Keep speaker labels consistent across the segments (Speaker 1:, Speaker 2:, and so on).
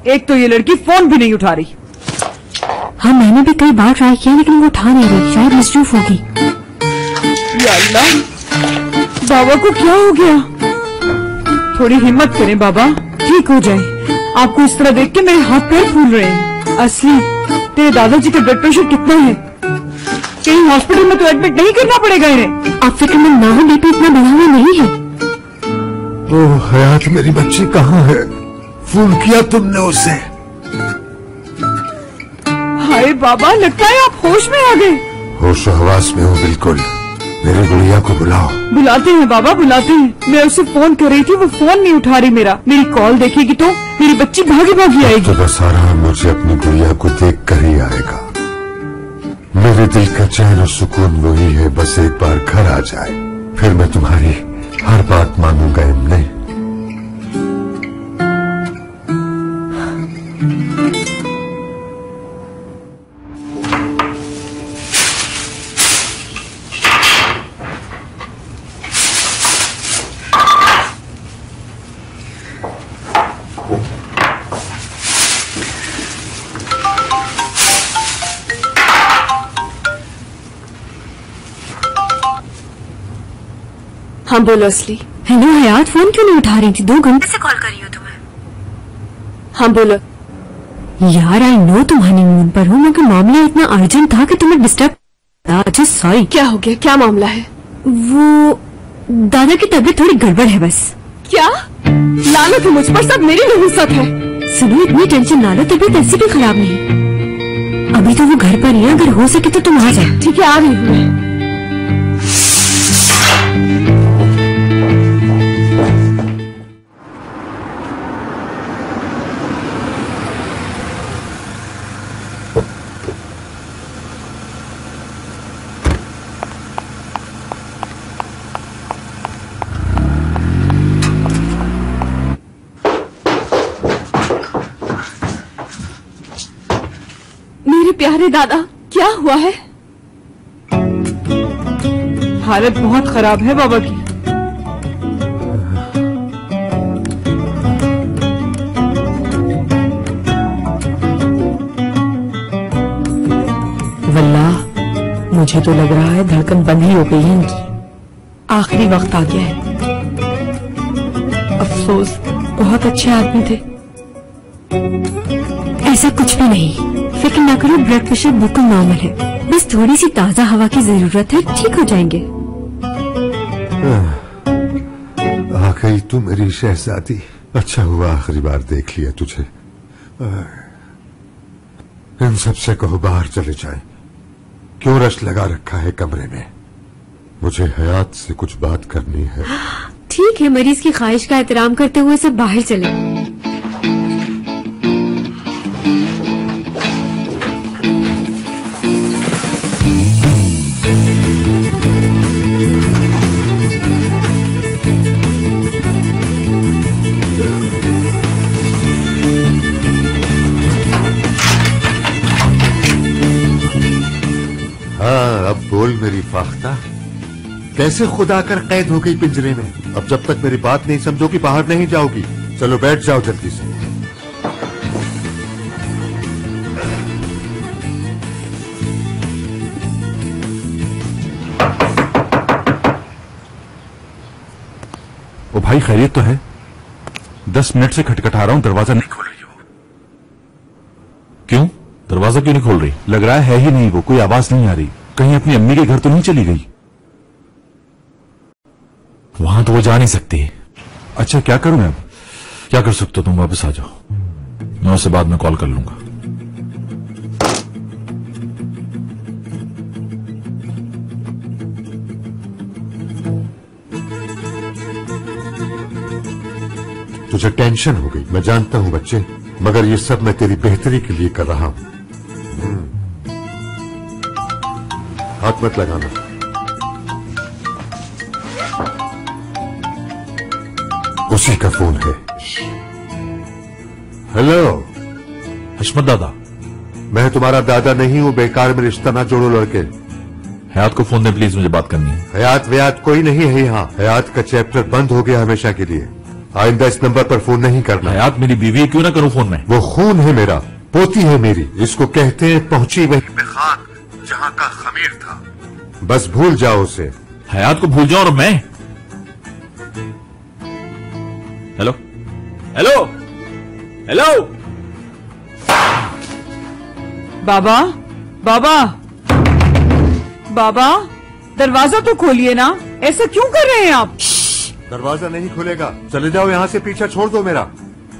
Speaker 1: एक तो ये लड़की फोन भी नहीं उठा रही।
Speaker 2: हाँ, मैंने भी कई बार ट्राई किया लेकिन वो उठा नहीं रही, शायद मिसरूफ होगी।
Speaker 1: या अल्लाह, बाबा को क्या हो गया? थोड़ी हिम्मत करें बाबा, ठीक हो जाए। आपको इस तरह देख के मेरे हाथ पैर फूल रहे हैं। असली, तेरे दादाजी का ब्लड प्रेशर कितना है? कहीं हॉस्पिटल में तो एडमिट नहीं करना पड़ेगा इन्हें।
Speaker 2: आप फिक्रमंद ना हो, बीपी इतना बढ़ा हुआ नहीं है।
Speaker 3: ओह हयात, मेरी बच्ची कहाँ है? फोन किया तुमने उसे?
Speaker 1: हाय बाबा, लगता है आप होश में आ गए।
Speaker 3: होश हवास में हूँ बिल्कुल। मेरी गुड़िया को बुलाओ।
Speaker 1: बुलाते हैं बाबा, बुलाते हैं। मैं उसे फोन कर रही थी, वो फोन नहीं उठा रही मेरा। मेरी कॉल देखेगी तो मेरी बच्ची भागी भागी आएगी।
Speaker 3: तो बस आराम मुझे अपनी गुड़िया को देख कर ही आएगा। मेरे दिल का चैन और सुकून वही है, बस एक बार घर आ जाए, फिर मैं तुम्हारी हर बात मानूंगा। इमने,
Speaker 2: हाँ बोलो असली। हेलो हयात, फोन क्यों नहीं उठा रही थी? 2 घंटे से कॉल कर रही हूँ तुम्हें। हाँ बोलो। यार आई नो तुम हनीमून पर हो, मगर मामला इतना अर्जेंट था कि तुम्हें डिस्टर्ब। अच्छा सॉरी। क्या हो गया? क्या मामला है? वो दादा की तबीयत थोड़ी गड़बड़ है बस। क्या? लानत है मुझ पर, सब मेरी नहुसत है। सुनो, इतनी टेंशन ना लो, तबीयत ऐसी भी खराब नहीं। अभी तो वो घर पर ही है, अगर हो सके तो तुम आ जाओ। ठीक है, आ रही हूँ। प्यारे दादा, क्या हुआ है?
Speaker 1: हालत बहुत खराब है बाबा की।
Speaker 2: वल्लाह, मुझे तो लग रहा है धड़कन बंद ही हो गई है इनकी। आखिरी वक्त आ गया है। अफसोस, बहुत अच्छे आदमी थे। ऐसा कुछ भी नहीं, फिक्र ना करो, ब्लड प्रेशर बिल्कुल नॉर्मल है, बस थोड़ी सी ताजा हवा की जरूरत है, ठीक हो जाएंगे।
Speaker 3: आ गई तू मेरी शहजादी। अच्छा हुआ आखिरी बार देख लिया तुझे। इन सबसे कहो बाहर चले जाएं। क्यों रश लगा रखा है कमरे में? मुझे हयात से कुछ बात करनी है।
Speaker 2: ठीक है, मरीज की ख्वाहिश का एहतराम करते हुए सब बाहर चले।
Speaker 3: हाँ, अब बोल मेरी फाख्ता, कैसे खुदा कर कैद हो गई पिंजरे में? अब जब तक मेरी बात नहीं समझोगी बाहर नहीं जाओगी। चलो बैठ जाओ जल्दी से।
Speaker 4: ओ भाई, खैरियत तो है? 10 मिनट से खटखटा रहा हूं, दरवाजा नहीं खोल रही हो। क्यों? दरवाजा क्यों नहीं खोल रही? लग रहा है ही नहीं, वो कोई आवाज नहीं आ रही। कहीं अपनी अम्मी के घर तो नहीं चली गई? वहां तो वो जा नहीं सकती। अच्छा क्या करूं मैं अब? क्या कर सकते हो तुम? वापस आ जाओ, मैं उससे बाद में कॉल कर लूंगा।
Speaker 3: तुझे टेंशन हो गई, मैं जानता हूं बच्चे, मगर ये सब मैं तेरी बेहतरी के लिए कर रहा हूं। हाथ मत लगाना। उसी का फोन है। हेलो
Speaker 4: हशमत दादा।
Speaker 3: मैं तुम्हारा दादा नहीं हूं, बेकार में रिश्ता ना जोड़ो लड़के।
Speaker 4: हयात को फोन दे प्लीज, मुझे बात करनी है।
Speaker 3: हयात वयात कोई नहीं है यहाँ। हयात का चैप्टर बंद हो गया हमेशा के लिए। आइंदा इस नंबर पर फोन नहीं करना।
Speaker 4: हयात मेरी बीवी है, क्यों ना करूं फोन में?
Speaker 3: वो खून है मेरा, पोती है मेरी। इसको कहते हैं पहुंची वहीं पे खाक जहां का खमीर था। बस भूल जाओ उसे।
Speaker 4: हयात को भूल जाओ और मैं? हेलो हेलो हेलो
Speaker 1: बाबा बाबा बाबा, दरवाजा तो खोलिए ना, ऐसा क्यों कर रहे हैं आप?
Speaker 3: दरवाजा नहीं खुलेगा, चले जाओ यहाँ से, पीछा छोड़ दो मेरा।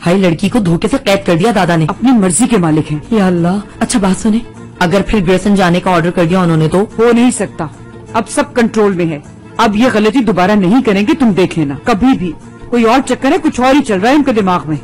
Speaker 5: हाई लड़की को धोखे से कैद कर दिया दादा ने।
Speaker 1: अपनी मर्जी के मालिक हैं।
Speaker 5: या अल्लाह। अच्छा बात सुने, अगर फिर ग्रेसन जाने का ऑर्डर कर दिया उन्होंने तो?
Speaker 1: हो नहीं सकता, अब सब कंट्रोल में है। अब ये गलती दोबारा नहीं करेंगे, तुम देख लेना। कभी भी कोई और चक्कर है, कुछ और ही चल रहा है उनके दिमाग में।